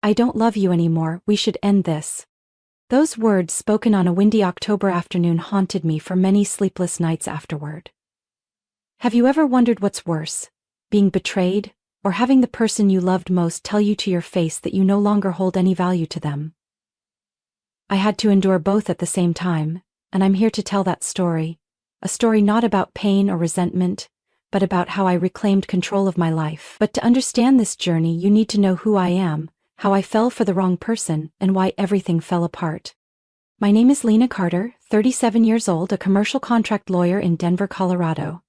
I don't love you anymore, we should end this. Those words spoken on a windy October afternoon haunted me for many sleepless nights afterward. Have you ever wondered what's worse, being betrayed, or having the person you loved most tell you to your face that you no longer hold any value to them? I had to endure both at the same time, and I'm here to tell that story, a story not about pain or resentment, but about how I reclaimed control of my life. But to understand this journey, you need to know who I am, how I fell for the wrong person, and why everything fell apart. My name is Lena Carter, 37 years old, a commercial contract lawyer in Denver, Colorado.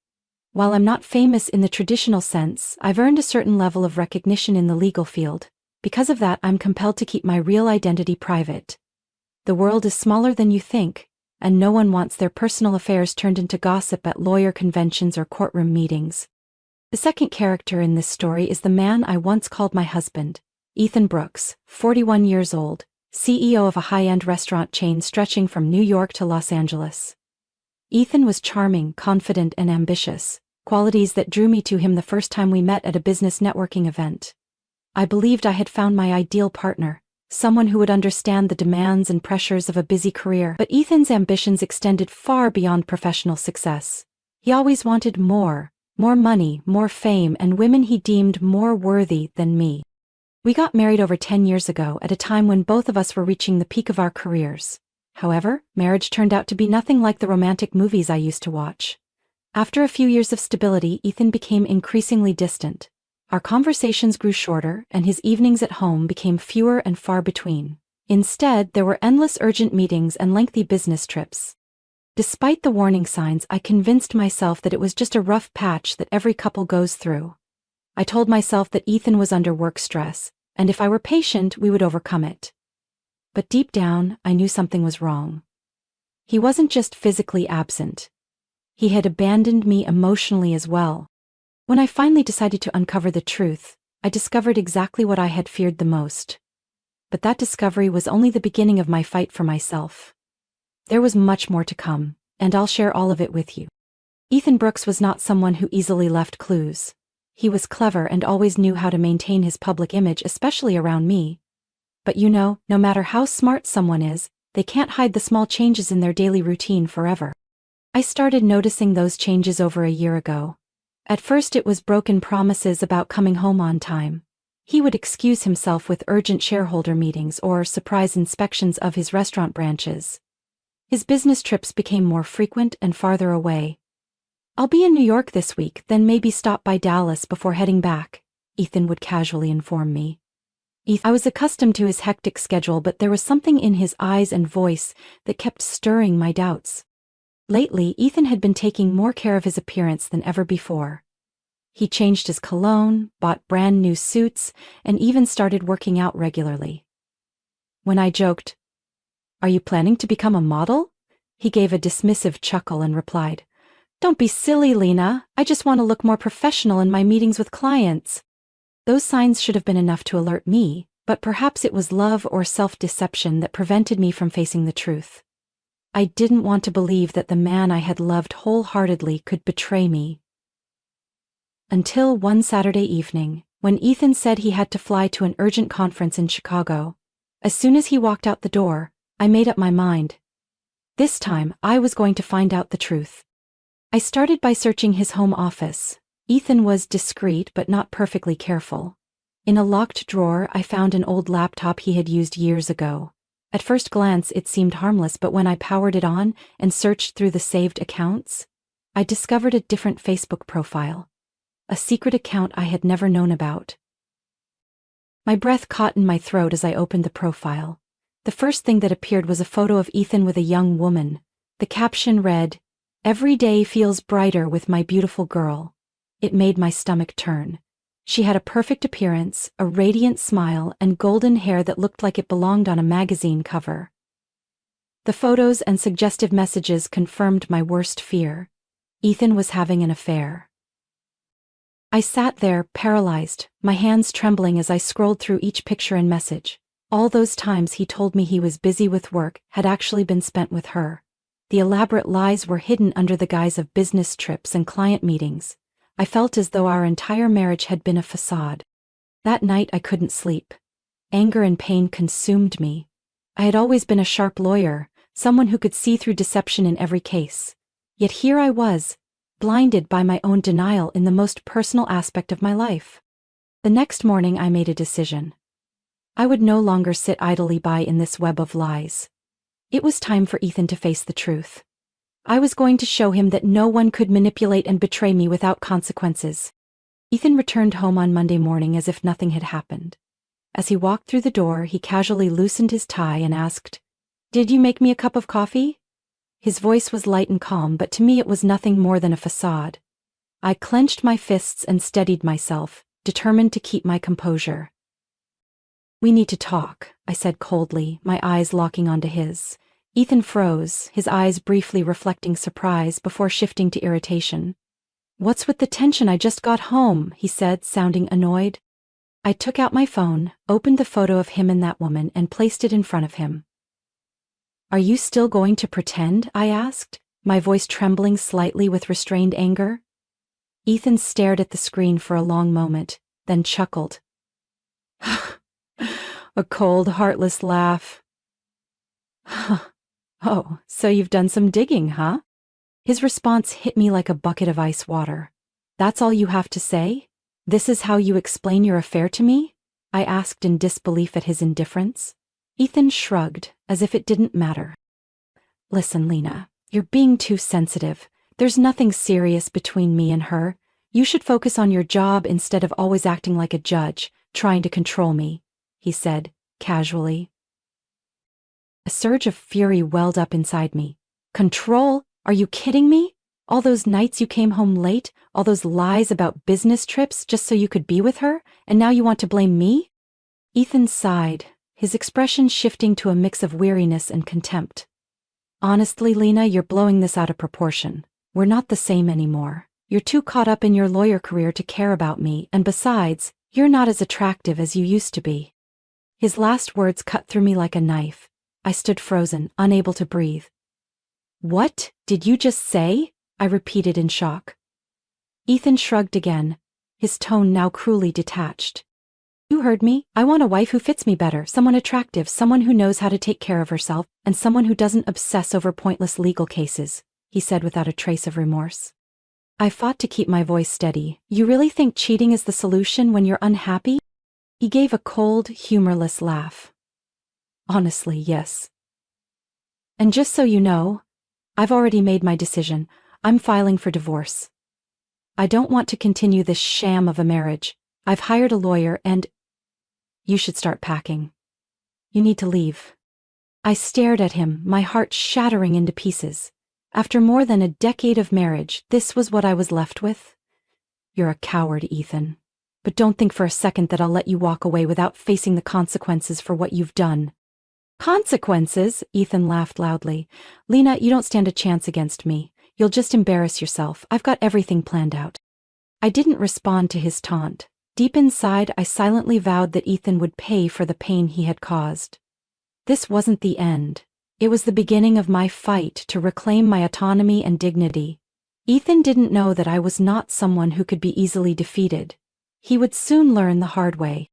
While I'm not famous in the traditional sense, I've earned a certain level of recognition in the legal field. Because of that, I'm compelled to keep my real identity private. The world is smaller than you think, and no one wants their personal affairs turned into gossip at lawyer conventions or courtroom meetings. The second character in this story is the man I once called my husband, Ethan Brooks, 41 years old, CEO of a high-end restaurant chain stretching from New York to Los Angeles. Ethan was charming, confident, and ambitious, qualities that drew me to him the first time we met at a business networking event. I believed I had found my ideal partner, someone who would understand the demands and pressures of a busy career. But Ethan's ambitions extended far beyond professional success. He always wanted more money, more fame, and women he deemed more worthy than me. We got married over 10 years ago at a time when both of us were reaching the peak of our careers. However, marriage turned out to be nothing like the romantic movies I used to watch. After a few years of stability, Ethan became increasingly distant. Our conversations grew shorter, and his evenings at home became fewer and far between. Instead, there were endless urgent meetings and lengthy business trips. Despite the warning signs, I convinced myself that it was just a rough patch that every couple goes through. I told myself that Ethan was under work stress, and if I were patient, we would overcome it. But deep down, I knew something was wrong. He wasn't just physically absent. He had abandoned me emotionally as well. When I finally decided to uncover the truth, I discovered exactly what I had feared the most. But that discovery was only the beginning of my fight for myself. There was much more to come, and I'll share all of it with you. Ethan Brooks was not someone who easily left clues. He was clever and always knew how to maintain his public image, especially around me. But no matter how smart someone is, they can't hide the small changes in their daily routine forever. I started noticing those changes over a year ago. At first it was broken promises about coming home on time. He would excuse himself with urgent shareholder meetings or surprise inspections of his restaurant branches. His business trips became more frequent and farther away. "I'll be in New York this week, then maybe stop by Dallas before heading back," Ethan would casually inform me. I was accustomed to his hectic schedule, but there was something in his eyes and voice that kept stirring my doubts. Lately, Ethan had been taking more care of his appearance than ever before. He changed his cologne, bought brand new suits, and even started working out regularly. When I joked, "Are you planning to become a model?" he gave a dismissive chuckle and replied, "Don't be silly, Lena. I just want to look more professional in my meetings with clients." Those signs should have been enough to alert me, but perhaps it was love or self-deception that prevented me from facing the truth. I didn't want to believe that the man I had loved wholeheartedly could betray me. Until one Saturday evening, when Ethan said he had to fly to an urgent conference in Chicago. As soon as he walked out the door, I made up my mind. This time, I was going to find out the truth. I started by searching his home office. Ethan was discreet but not perfectly careful. In a locked drawer, I found an old laptop he had used years ago. At first glance, it seemed harmless, but when I powered it on and searched through the saved accounts, I discovered a different Facebook profile. A secret account I had never known about. My breath caught in my throat as I opened the profile. The first thing that appeared was a photo of Ethan with a young woman. The caption read, "Every day feels brighter with my beautiful girl." It made my stomach turn. She had a perfect appearance, a radiant smile, and golden hair that looked like it belonged on a magazine cover. The photos and suggestive messages confirmed my worst fear. Ethan was having an affair. I sat there, paralyzed, my hands trembling as I scrolled through each picture and message. All those times he told me he was busy with work had actually been spent with her. The elaborate lies were hidden under the guise of business trips and client meetings. I felt as though our entire marriage had been a facade. That night I couldn't sleep. Anger and pain consumed me. I had always been a sharp lawyer, someone who could see through deception in every case. Yet here I was, blinded by my own denial in the most personal aspect of my life. The next morning I made a decision. I would no longer sit idly by in this web of lies. It was time for Ethan to face the truth. I was going to show him that no one could manipulate and betray me without consequences. Ethan returned home on Monday morning as if nothing had happened. As he walked through the door, he casually loosened his tie and asked, "Did you make me a cup of coffee?" His voice was light and calm, but to me it was nothing more than a facade. I clenched my fists and steadied myself, determined to keep my composure. "We need to talk," I said coldly, my eyes locking onto his. Ethan froze, his eyes briefly reflecting surprise before shifting to irritation. "What's with the tension? I just got home," he said, sounding annoyed. I took out my phone, opened the photo of him and that woman, and placed it in front of him. "Are you still going to pretend?" I asked, my voice trembling slightly with restrained anger. Ethan stared at the screen for a long moment, then chuckled. A cold, heartless laugh. "Oh, so you've done some digging, huh?" His response hit me like a bucket of ice water. "That's all you have to say? This is how you explain your affair to me?" I asked in disbelief at his indifference. Ethan shrugged, as if it didn't matter. "Listen, Lena, you're being too sensitive. There's nothing serious between me and her. You should focus on your job instead of always acting like a judge, trying to control me," he said, casually. A surge of fury welled up inside me. "Control? Are you kidding me? All those nights you came home late, all those lies about business trips just so you could be with her, and now you want to blame me?" Ethan sighed, his expression shifting to a mix of weariness and contempt. "Honestly, Lena, you're blowing this out of proportion. We're not the same anymore. You're too caught up in your lawyer career to care about me, and besides, you're not as attractive as you used to be." His last words cut through me like a knife. I stood frozen, unable to breathe. "What did you just say?" I repeated in shock. Ethan shrugged again, his tone now cruelly detached. "You heard me. I want a wife who fits me better, someone attractive, someone who knows how to take care of herself, and someone who doesn't obsess over pointless legal cases," he said without a trace of remorse. I fought to keep my voice steady. "You really think cheating is the solution when you're unhappy?" He gave a cold, humorless laugh. "Honestly, yes. And just so you know, I've already made my decision. I'm filing for divorce. I don't want to continue this sham of a marriage. I've hired a lawyer and you should start packing. You need to leave." I stared at him, my heart shattering into pieces. After more than a decade of marriage, this was what I was left with? "You're a coward, Ethan. But don't think for a second that I'll let you walk away without facing the consequences for what you've done." "Consequences?" Ethan laughed loudly. "Lena, you don't stand a chance against me. You'll just embarrass yourself. I've got everything planned out." I didn't respond to his taunt. Deep inside, I silently vowed that Ethan would pay for the pain he had caused. This wasn't the end. It was the beginning of my fight to reclaim my autonomy and dignity. Ethan didn't know that I was not someone who could be easily defeated. He would soon learn the hard way.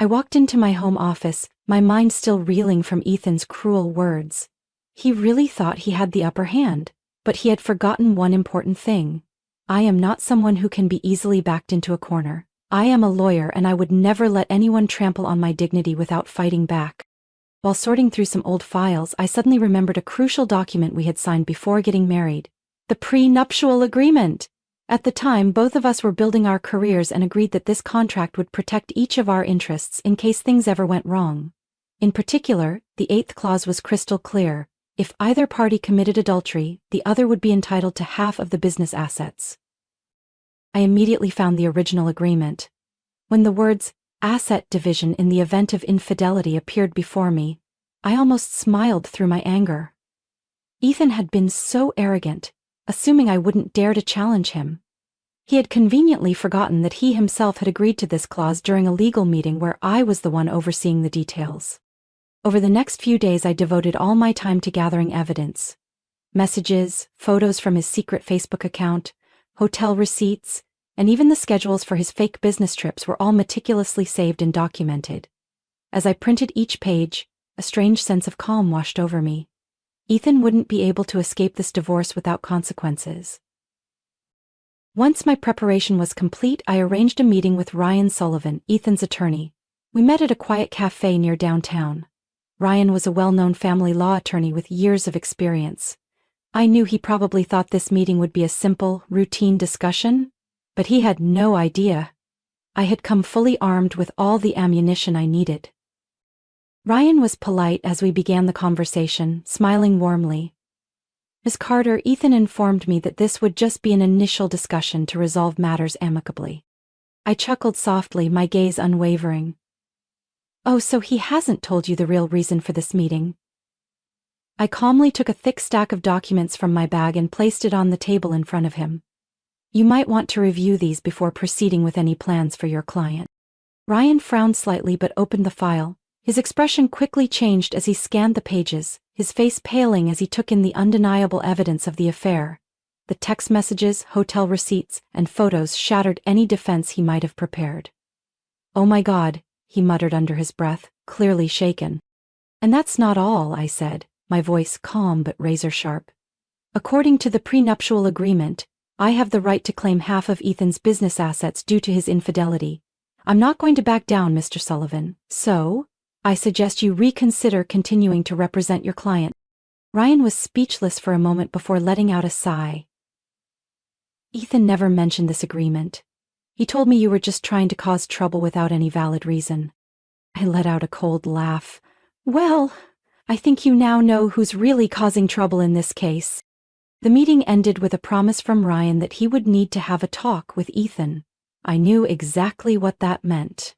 I walked into my home office, my mind still reeling from Ethan's cruel words. He really thought he had the upper hand, but he had forgotten one important thing. I am not someone who can be easily backed into a corner. I am a lawyer, and I would never let anyone trample on my dignity without fighting back. While sorting through some old files, I suddenly remembered a crucial document we had signed before getting married. The prenuptial agreement. At the time, both of us were building our careers and agreed that this contract would protect each of our interests in case things ever went wrong. In particular, the 8th clause was crystal clear. If either party committed adultery, the other would be entitled to half of the business assets. I immediately found the original agreement. When the words asset division in the event of infidelity appeared before me, I almost smiled through my anger. Ethan had been so arrogant, assuming I wouldn't dare to challenge him. He had conveniently forgotten that he himself had agreed to this clause during a legal meeting where I was the one overseeing the details. Over the next few days, I devoted all my time to gathering evidence. Messages, photos from his secret Facebook account, hotel receipts, and even the schedules for his fake business trips were all meticulously saved and documented. As I printed each page, a strange sense of calm washed over me. Ethan wouldn't be able to escape this divorce without consequences. Once my preparation was complete, I arranged a meeting with Ryan Sullivan, Ethan's attorney. We met at a quiet cafe near downtown. Ryan was a well-known family law attorney with years of experience. I knew he probably thought this meeting would be a simple, routine discussion, but he had no idea. I had come fully armed with all the ammunition I needed. Ryan was polite as we began the conversation, smiling warmly. Ms. Carter, Ethan informed me that this would just be an initial discussion to resolve matters amicably. I chuckled softly, my gaze unwavering. Oh, so he hasn't told you the real reason for this meeting? I calmly took a thick stack of documents from my bag and placed it on the table in front of him. You might want to review these before proceeding with any plans for your client. Ryan frowned slightly but opened the file. His expression quickly changed as he scanned the pages, his face paling as he took in the undeniable evidence of the affair. The text messages, hotel receipts, and photos shattered any defense he might have prepared. Oh my God, he muttered under his breath, clearly shaken. And that's not all, I said, my voice calm but razor-sharp. According to the prenuptial agreement, I have the right to claim half of Ethan's business assets due to his infidelity. I'm not going to back down, Mr. Sullivan, so I suggest you reconsider continuing to represent your client. Ryan was speechless for a moment before letting out a sigh. Ethan never mentioned this agreement. He told me you were just trying to cause trouble without any valid reason. I let out a cold laugh. Well, I think you now know who's really causing trouble in this case. The meeting ended with a promise from Ryan that he would need to have a talk with Ethan. I knew exactly what that meant.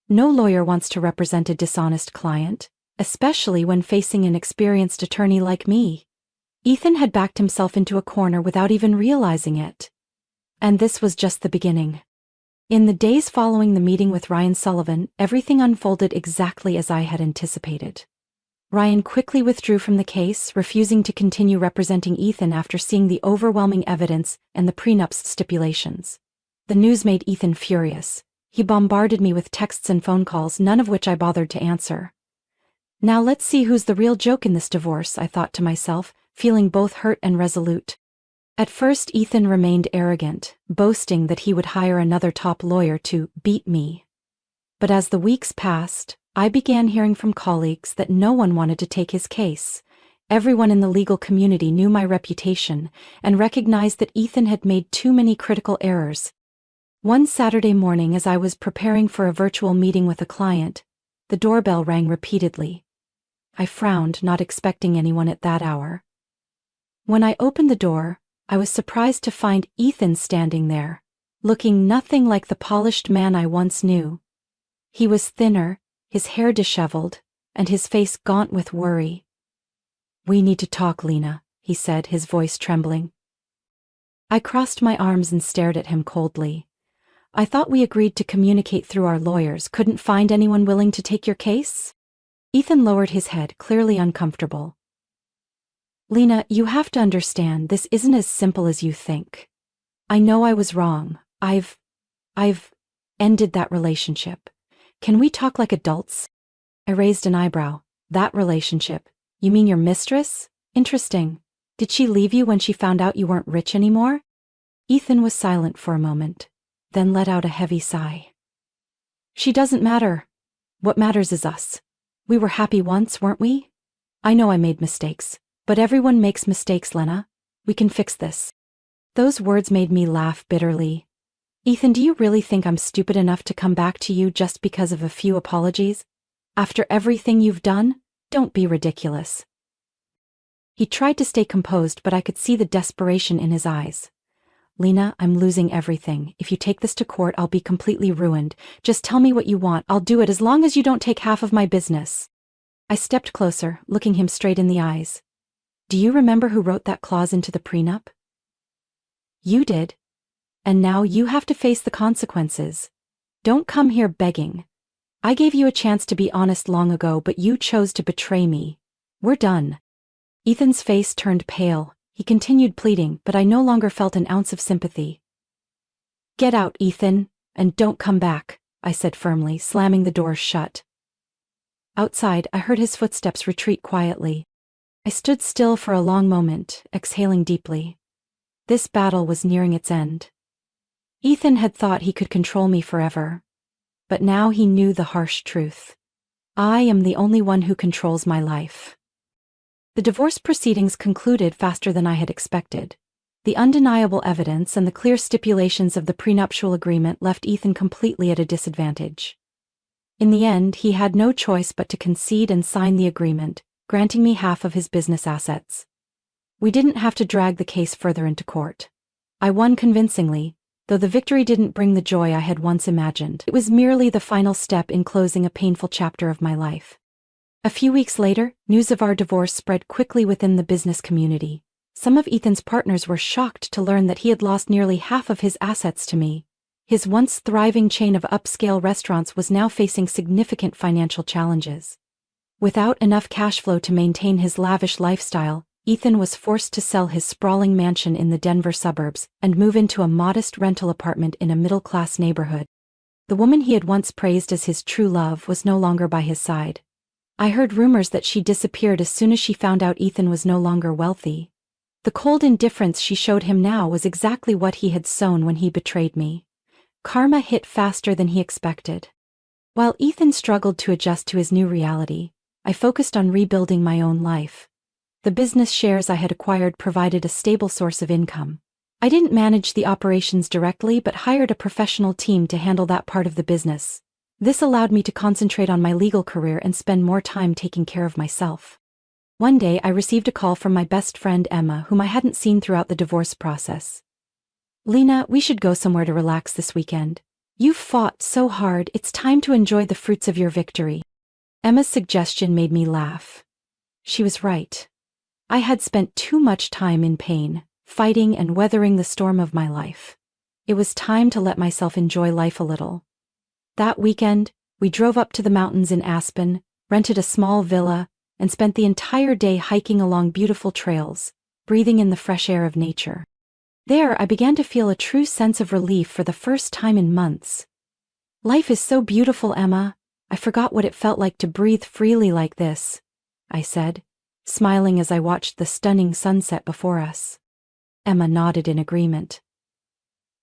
No lawyer wants to represent a dishonest client, especially when facing an experienced attorney like me. Ethan had backed himself into a corner without even realizing it. And this was just the beginning. In the days following the meeting with Ryan Sullivan, everything unfolded exactly as I had anticipated. Ryan quickly withdrew from the case, refusing to continue representing Ethan after seeing the overwhelming evidence and the prenup's stipulations. The news made Ethan furious. He bombarded me with texts and phone calls, none of which I bothered to answer. Now let's see who's the real joke in this divorce, I thought to myself, feeling both hurt and resolute. At first, Ethan remained arrogant, boasting that he would hire another top lawyer to beat me. But as the weeks passed, I began hearing from colleagues that no one wanted to take his case. Everyone in the legal community knew my reputation and recognized that Ethan had made too many critical errors. One Saturday morning, as I was preparing for a virtual meeting with a client, the doorbell rang repeatedly. I frowned, not expecting anyone at that hour. When I opened the door, I was surprised to find Ethan standing there, looking nothing like the polished man I once knew. He was thinner, his hair disheveled, and his face gaunt with worry. "We need to talk, Lena," he said, his voice trembling. I crossed my arms and stared at him coldly. I thought we agreed to communicate through our lawyers. Couldn't find anyone willing to take your case? Ethan lowered his head, clearly uncomfortable. Lena, you have to understand, this isn't as simple as you think. I know I was wrong. I've ended that relationship. Can we talk like adults? I raised an eyebrow. That relationship? You mean your mistress? Interesting. Did she leave you when she found out you weren't rich anymore? Ethan was silent for a moment, then let out a heavy sigh. She doesn't matter. What matters is us. We were happy once, weren't we? I know I made mistakes, but everyone makes mistakes, Lena. We can fix this. Those words made me laugh bitterly. Ethan, do you really think I'm stupid enough to come back to you just because of a few apologies? After everything you've done? Don't be ridiculous. He tried to stay composed, but I could see the desperation in his eyes. Lena, I'm losing everything. If you take this to court, I'll be completely ruined. Just tell me what you want. I'll do it as long as you don't take half of my business. I stepped closer, looking him straight in the eyes. Do you remember who wrote that clause into the prenup? You did. And now you have to face the consequences. Don't come here begging. I gave you a chance to be honest long ago, but you chose to betray me. We're done. Ethan's face turned pale. He continued pleading, but I no longer felt an ounce of sympathy. Get out, Ethan, and don't come back, I said firmly, slamming the door shut. Outside, I heard his footsteps retreat quietly. I stood still for a long moment, exhaling deeply. This battle was nearing its end. Ethan had thought he could control me forever. But now he knew the harsh truth. I am the only one who controls my life. The divorce proceedings concluded faster than I had expected. The undeniable evidence and the clear stipulations of the prenuptial agreement left Ethan completely at a disadvantage. In the end, he had no choice but to concede and sign the agreement, granting me half of his business assets. We didn't have to drag the case further into court. I won convincingly, though the victory didn't bring the joy I had once imagined. It was merely the final step in closing a painful chapter of my life. A few weeks later, news of our divorce spread quickly within the business community. Some of Ethan's partners were shocked to learn that he had lost nearly half of his assets to me. His once thriving chain of upscale restaurants was now facing significant financial challenges. Without enough cash flow to maintain his lavish lifestyle, Ethan was forced to sell his sprawling mansion in the Denver suburbs and move into a modest rental apartment in a middle-class neighborhood. The woman he had once praised as his true love was no longer by his side. I heard rumors that she disappeared as soon as she found out Ethan was no longer wealthy. The cold indifference she showed him now was exactly what he had sown when he betrayed me. Karma hit faster than he expected. While Ethan struggled to adjust to his new reality, I focused on rebuilding my own life. The business shares I had acquired provided a stable source of income. I didn't manage the operations directly but hired a professional team to handle that part of the business. This allowed me to concentrate on my legal career and spend more time taking care of myself. One day I received a call from my best friend Emma, whom I hadn't seen throughout the divorce process. "Lena, we should go somewhere to relax this weekend. You've fought so hard, it's time to enjoy the fruits of your victory." Emma's suggestion made me laugh. She was right. I had spent too much time in pain, fighting and weathering the storm of my life. It was time to let myself enjoy life a little. That weekend, we drove up to the mountains in Aspen, rented a small villa, and spent the entire day hiking along beautiful trails, breathing in the fresh air of nature. There, I began to feel a true sense of relief for the first time in months. "Life is so beautiful, Emma. I forgot what it felt like to breathe freely like this," I said, smiling as I watched the stunning sunset before us. Emma nodded in agreement.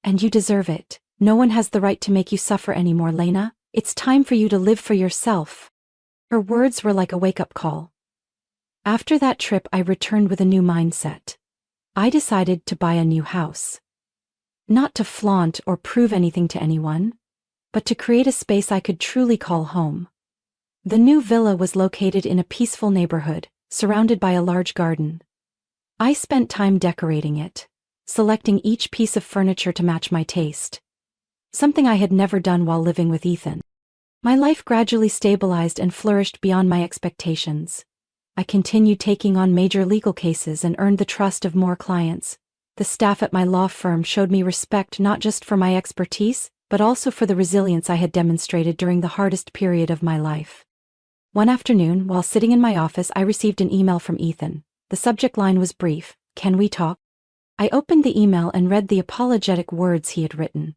"And you deserve it. No one has the right to make you suffer anymore, Lena. It's time for you to live for yourself." Her words were like a wake-up call. After that trip, I returned with a new mindset. I decided to buy a new house. Not to flaunt or prove anything to anyone, but to create a space I could truly call home. The new villa was located in a peaceful neighborhood, surrounded by a large garden. I spent time decorating it, selecting each piece of furniture to match my taste. Something I had never done while living with Ethan. My life gradually stabilized and flourished beyond my expectations. I continued taking on major legal cases and earned the trust of more clients. The staff at my law firm showed me respect not just for my expertise, but also for the resilience I had demonstrated during the hardest period of my life. One afternoon, while sitting in my office, I received an email from Ethan. The subject line was brief: "Can we talk?" I opened the email and read the apologetic words he had written.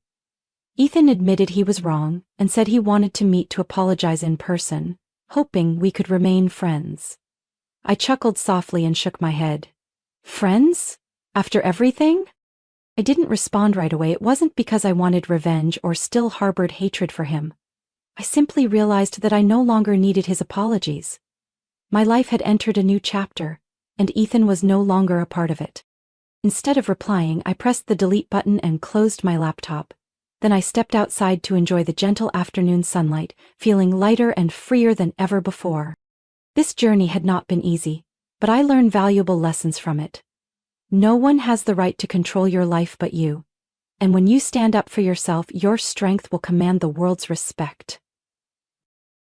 Ethan admitted he was wrong and said he wanted to meet to apologize in person, hoping we could remain friends. I chuckled softly and shook my head. Friends? After everything? I didn't respond right away. It wasn't because I wanted revenge or still harbored hatred for him. I simply realized that I no longer needed his apologies. My life had entered a new chapter, and Ethan was no longer a part of it. Instead of replying, I pressed the delete button and closed my laptop. Then I stepped outside to enjoy the gentle afternoon sunlight, feeling lighter and freer than ever before. This journey had not been easy, but I learned valuable lessons from it. No one has the right to control your life but you. And when you stand up for yourself, your strength will command the world's respect.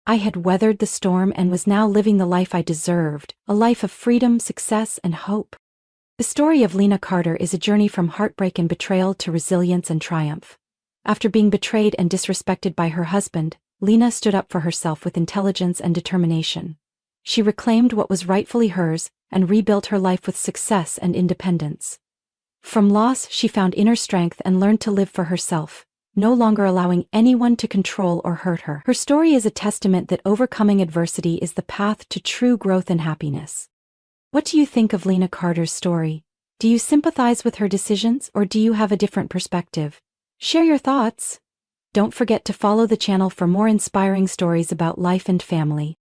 I had weathered the storm and was now living the life I deserved, a life of freedom, success, and hope. The story of Lena Carter is a journey from heartbreak and betrayal to resilience and triumph. After being betrayed and disrespected by her husband, Lena stood up for herself with intelligence and determination. She reclaimed what was rightfully hers and rebuilt her life with success and independence. From loss, she found inner strength and learned to live for herself, no longer allowing anyone to control or hurt her. Her story is a testament that overcoming adversity is the path to true growth and happiness. What do you think of Lena Carter's story? Do you sympathize with her decisions, or do you have a different perspective? Share your thoughts. Don't forget to follow the channel for more inspiring stories about life and family.